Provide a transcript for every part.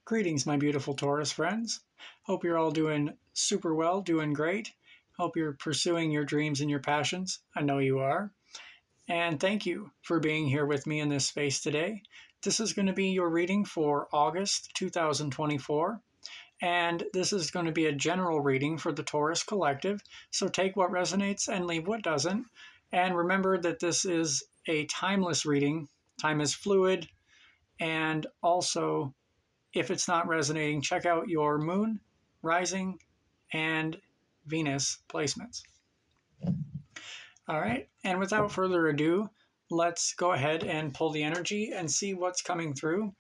Greetings, my beautiful Taurus friends. Hope you're all doing super well, doing great. Hope you're pursuing your dreams and your passions. I know you are. And thank you for being here with me in this space today. This is going to be your reading for August 2024. And this is going to be a general reading for the Taurus collective. So take what resonates and leave what doesn't. And remember that this is a timeless reading. Time is fluid. And also, if it's not resonating, check out your moon, rising, and Venus placements. All right, and without further ado, let's go ahead and pull the energy and see what's coming through.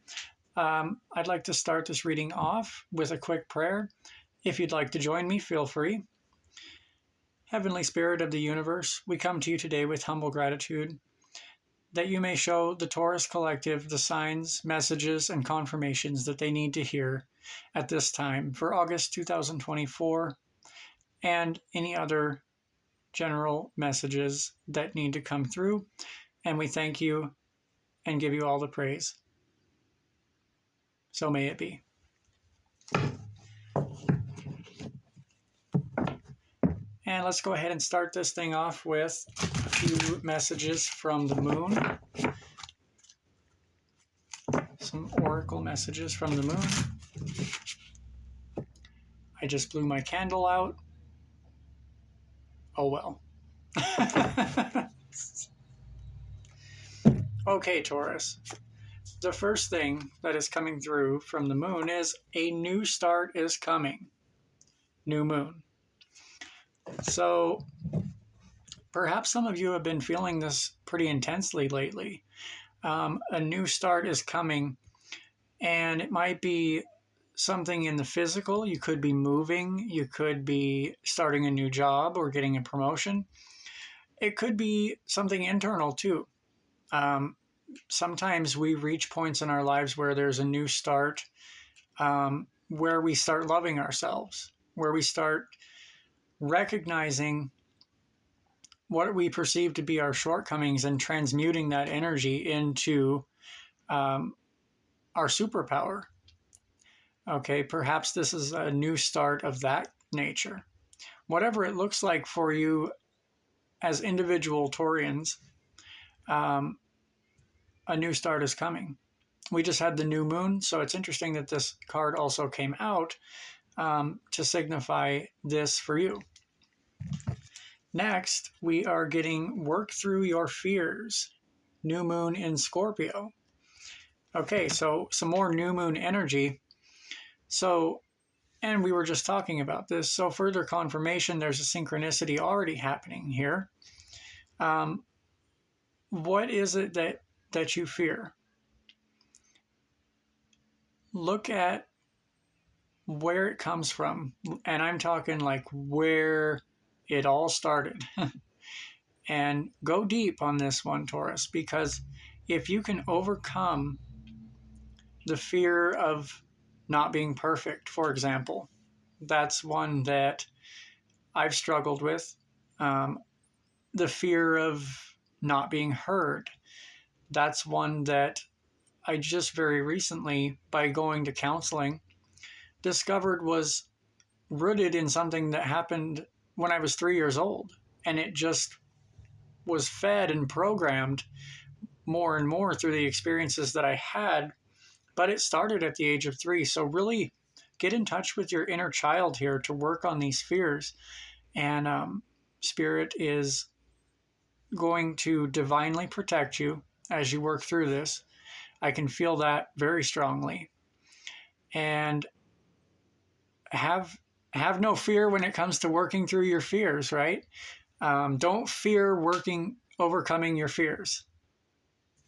I'd like to start this reading off with a quick prayer. If you'd like to join me, feel free. Heavenly Spirit of the universe, we come to you today with humble gratitude that you may show the Taurus collective the signs, messages, and confirmations that they need to hear at this time for August 2024 and any other general messages that need to come through. And we thank you and give you all the praise. So may it be. And let's go ahead and start this thing off with a few messages from the moon. Some oracle messages from the moon. I just blew my candle out. Oh well. Okay, Taurus. The first thing that is coming through from the moon is a new start is coming. New moon. So perhaps some of you have been feeling this pretty intensely lately. A new start is coming, and it might be something in the physical. You could be moving, you could be starting a new job or getting a promotion. It could be something internal too. Sometimes we reach points in our lives where there's a new start, where we start loving ourselves, where we start recognizing what we perceive to be our shortcomings and transmuting that energy into our superpower. Okay, perhaps this is a new start of that nature. Whatever it looks like for you as individual Taurians, a new start is coming. We just had the new moon, so it's interesting that this card also came out to signify this for you. Next, we are getting work through your fears. New moon in Scorpio. Okay, so some more new moon energy. So, and we were just talking about this. So further confirmation, there's a synchronicity already happening here. What is it that you fear? Look at where it comes from. And I'm talking like where it all started. And go deep on this one, Taurus, because if you can overcome the fear of not being perfect, for example, that's one that I've struggled with. The fear of not being heard, that's one that I just very recently, by going to counseling, discovered was rooted in something that happened when I was 3 years old. And it just was fed and programmed more and more through the experiences that I had. But it started at the age of 3. So really get in touch with your inner child here to work on these fears. And Spirit is going to divinely protect you as you work through this. I can feel that very strongly. And have no fear when it comes to working through your fears, right? Don't fear overcoming your fears.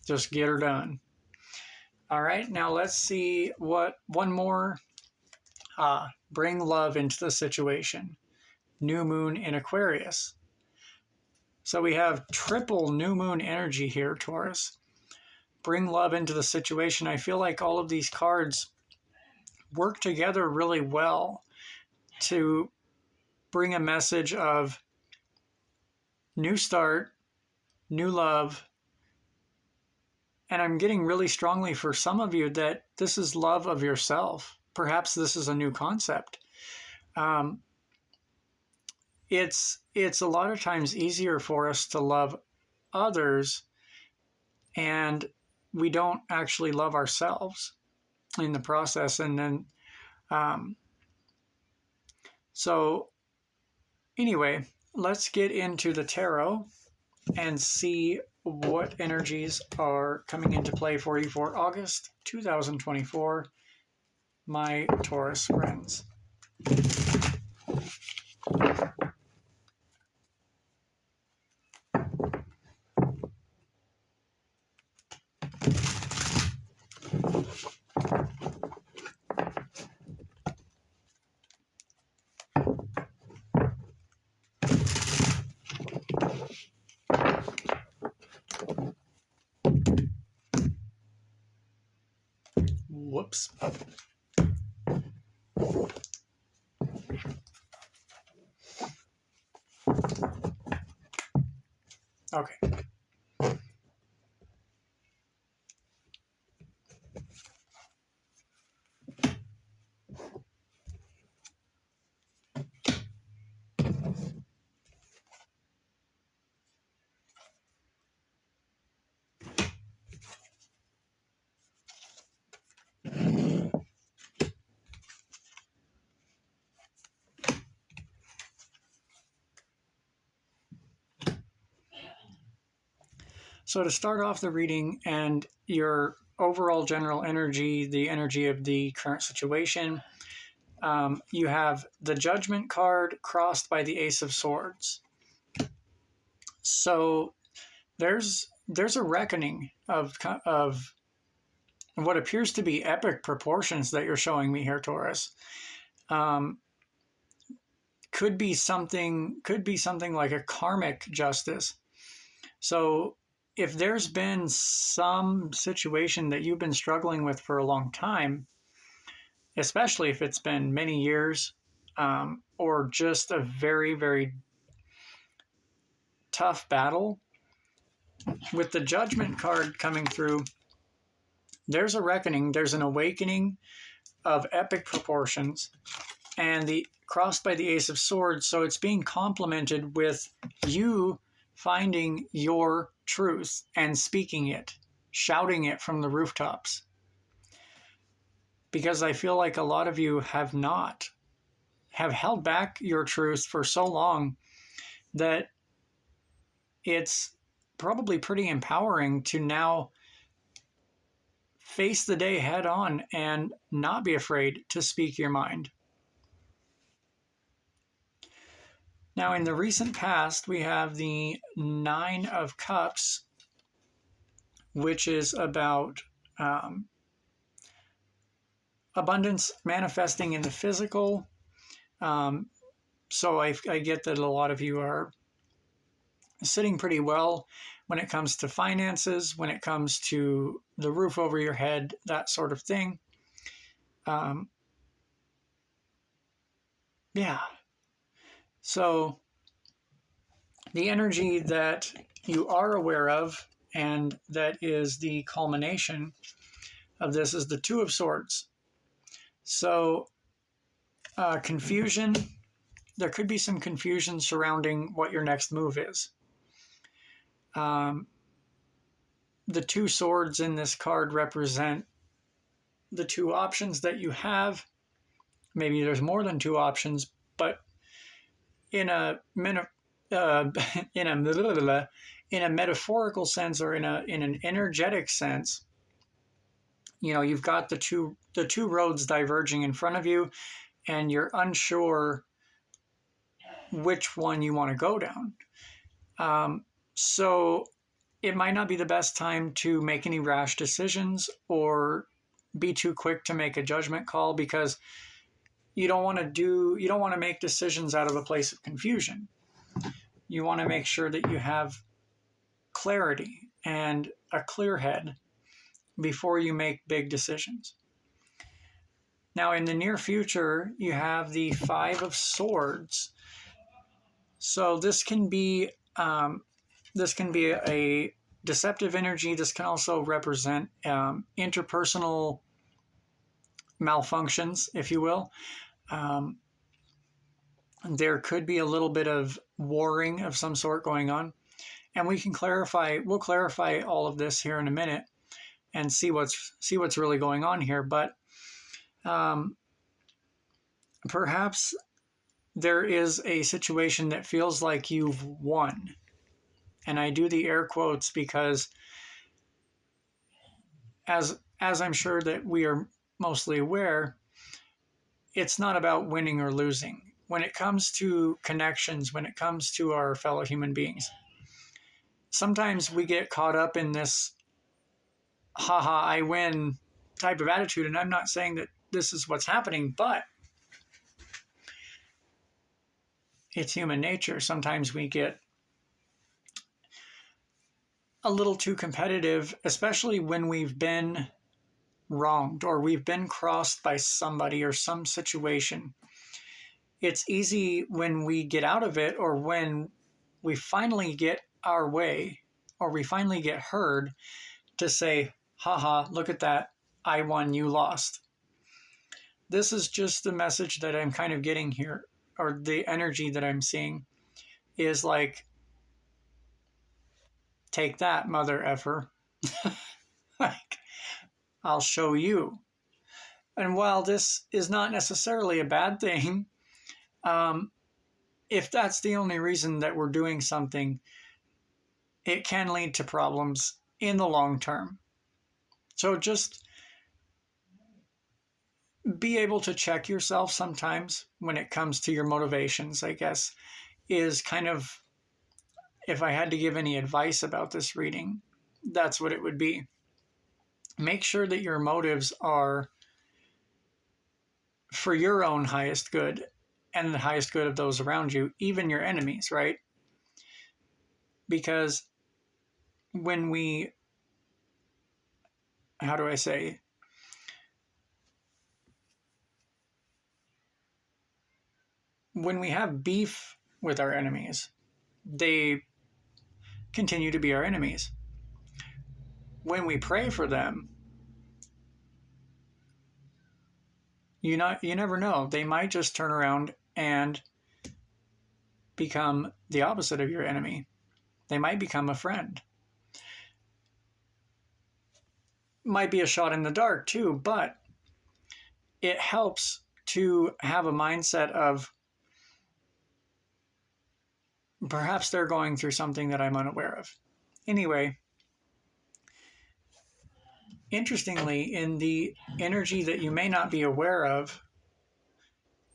Just get her done. All right, now let's see what one more. Bring love into the situation. New moon in Aquarius. So we have triple new moon energy here, Taurus. Bring love into the situation. I feel like all of these cards work together really well to bring a message of new start, new love, And I'm getting really strongly for some of you that this is love of yourself. Perhaps this is a new concept. It's a lot of times easier for us to love others, and we don't actually love ourselves in the process. And then, so anyway, let's get into the tarot and see what energies are coming into play for you for August 2024, my Taurus friends. Whoops. Okay. So to start off the reading and your overall general energy, the energy of the current situation, you have the Judgment card crossed by the Ace of Swords. So there's a reckoning of what appears to be epic proportions that you're showing me here, Taurus. Could be something like a karmic justice. So if there's been some situation that you've been struggling with for a long time, especially if it's been many years, or just a very, very tough battle, with the Judgment card coming through, there's a reckoning, there's an awakening of epic proportions, and the crossed by the Ace of Swords, so it's being complemented with you finding your truth and speaking it, shouting it from the rooftops. Because I feel like a lot of you have held back your truth for so long that it's probably pretty empowering to now face the day head on and not be afraid to speak your mind. Now, in the recent past, we have the Nine of Cups, which is about abundance manifesting in the physical. So I get that a lot of you are sitting pretty well when it comes to finances, when it comes to the roof over your head, that sort of thing. Yeah. So the energy that you are aware of, and that is the culmination of this, is the Two of Swords. So confusion, there could be some confusion surrounding what your next move is. The two swords in this card represent the two options that you have. Maybe there's more than two options, but in a in a metaphorical sense, or in an energetic sense, you've got the two roads diverging in front of you, and you're unsure which one you want to go down. So it might not be the best time to make any rash decisions or be too quick to make a judgment call, because you don't want to make decisions out of a place of confusion. You want to make sure that you have clarity and a clear head before you make big decisions. Now, in the near future, you have the Five of Swords. So this can be a deceptive energy. This can also represent interpersonal malfunctions, if you will. There could be a little bit of warring of some sort going on. And we'll clarify all of this here in a minute and see what's really going on here. But perhaps there is a situation that feels like you've won. And I do the air quotes because as I'm sure that we are mostly aware, it's not about winning or losing. When it comes to connections, when it comes to our fellow human beings, sometimes we get caught up in this haha, I win type of attitude. And I'm not saying that this is what's happening, but it's human nature. Sometimes we get a little too competitive, especially when we've been wronged or we've been crossed by somebody or some situation. It's easy when we get out of it, or when we finally get our way, or we finally get heard, to say, haha, look at that, I won, you lost. This is just the message that I'm kind of getting here, or the energy that I'm seeing is like, take that, mother effer. Like, I'll show you. And while this is not necessarily a bad thing, if that's the only reason that we're doing something, it can lead to problems in the long term. So just be able to check yourself sometimes when it comes to your motivations, I guess, is kind of, if I had to give any advice about this reading, that's what it would be. Make sure that your motives are for your own highest good and the highest good of those around you, even your enemies, right? Because when we, how do I say, when we have beef with our enemies, they continue to be our enemies. When we pray for them, you never know. They might just turn around and become the opposite of your enemy. They might become a friend. Might be a shot in the dark too, but it helps to have a mindset of perhaps they're going through something that I'm unaware of. Anyway, interestingly, in the energy that you may not be aware of,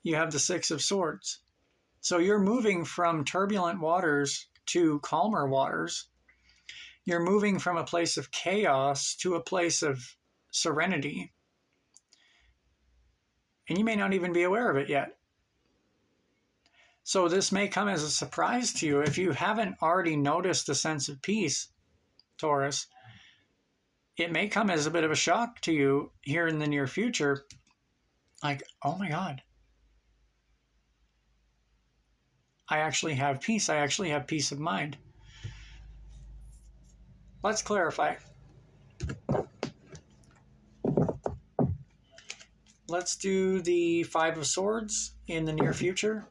you have the Six of Swords. So you're moving from turbulent waters to calmer waters. You're moving from a place of chaos to a place of serenity. And you may not even be aware of it yet. So this may come as a surprise to you. If you haven't already noticed a sense of peace, Taurus, it may come as a bit of a shock to you here in the near future. Like, oh my God, I actually have peace. I actually have peace of mind. Let's clarify. Let's do the Five of Swords in the near future.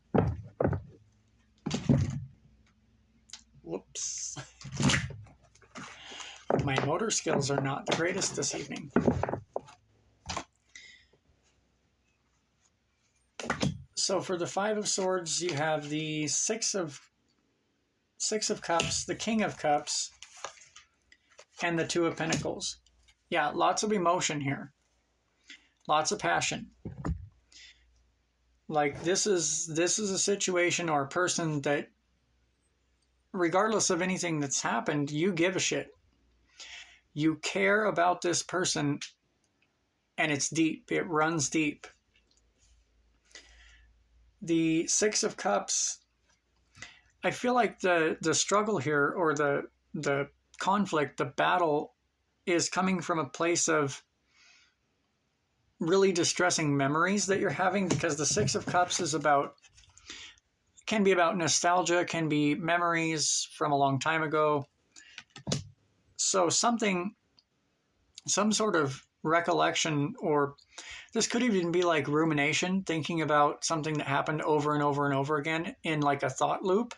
Whoops. My motor skills are not the greatest this evening. So for the Five of Swords, you have the Six of Cups, the King of Cups, and the Two of Pentacles. Yeah, lots of emotion here. Lots of passion. Like this is a situation or a person that, regardless of anything that's happened, you give a shit. You care about this person, and it's deep. It runs deep. The Six of Cups, I feel like the struggle here, or the conflict, the battle, is coming from a place of really distressing memories that you're having, because the Six of Cups is can be about nostalgia, can be memories from a long time ago. So some sort of recollection, or this could even be like rumination, thinking about something that happened over and over and over again in like a thought loop.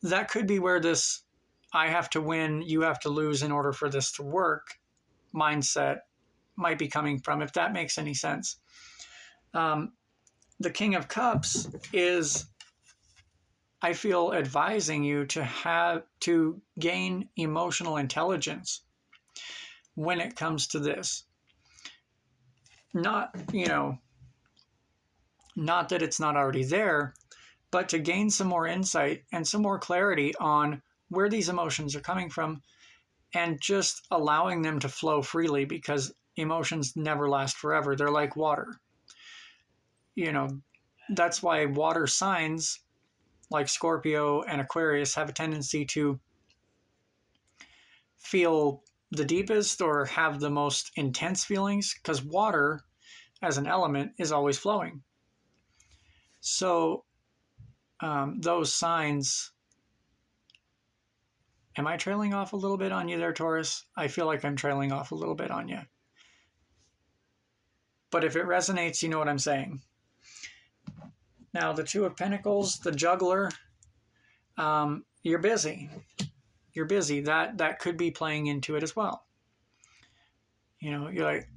That could be where this I have to win, you have to lose in order for this to work mindset might be coming from, if that makes any sense. The King of Cups is, I feel, advising you to gain emotional intelligence when it comes to this. Not, not that it's not already there, but to gain some more insight and some more clarity on where these emotions are coming from, and just allowing them to flow freely, because emotions never last forever. They're like water. That's why water signs like Scorpio and Aquarius have a tendency to feel the deepest or have the most intense feelings, because water as an element is always flowing. So those signs, am I trailing off a little bit on you there, Taurus? I feel like I'm trailing off a little bit on you. But if it resonates, you know what I'm saying. Now, the Two of Pentacles, the juggler, you're busy. You're busy. That could be playing into it as well. You're like,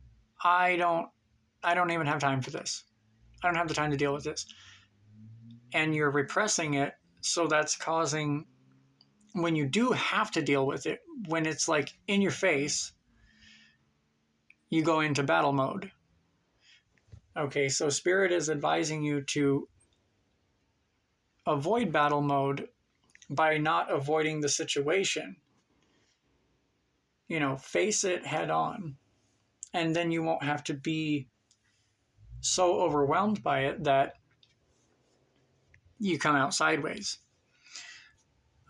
I don't even have time for this. I don't have the time to deal with this. And you're repressing it, so that's causing, when you do have to deal with it, when it's like in your face, you go into battle mode. Okay, so Spirit is advising you to avoid battle mode by not avoiding the situation. Face it head on. And then you won't have to be so overwhelmed by it that you come out sideways.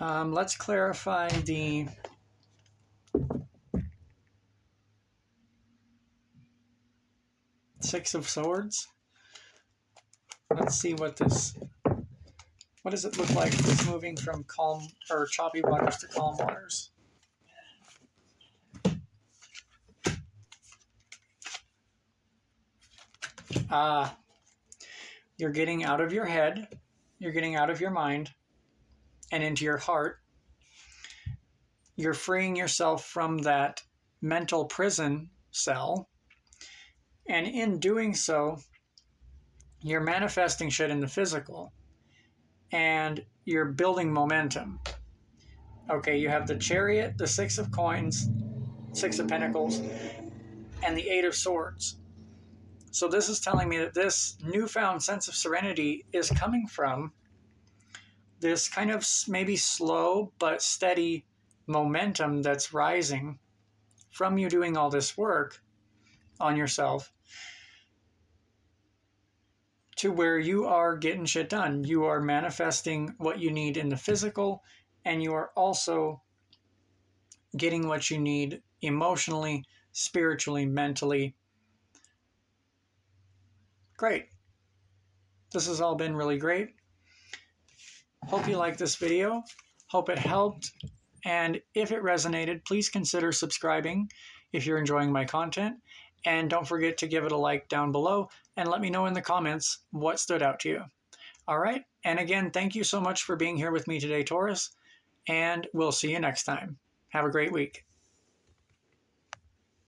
Let's clarify the Six of Swords. Let's see what does it look like if it's moving from calm or choppy waters to calm waters. You're getting out of your head, you're getting out of your mind and into your heart. You're freeing yourself from that mental prison cell. And in doing so, you're manifesting shit in the physical. And you're building momentum. Okay, you have the Chariot, the Six of Coins, Six of Pentacles, and the Eight of Swords. So this is telling me that this newfound sense of serenity is coming from this kind of maybe slow but steady momentum that's rising from you doing all this work on yourself, to where you are getting shit done. You are manifesting what you need in the physical, and you are also getting what you need emotionally, spiritually, mentally. Great. This has all been really great. Hope you liked this video. Hope it helped. And if it resonated, please consider subscribing if you're enjoying my content. And don't forget to give it a like down below and let me know in the comments what stood out to you. All right. And again, thank you so much for being here with me today, Taurus. And we'll see you next time. Have a great week.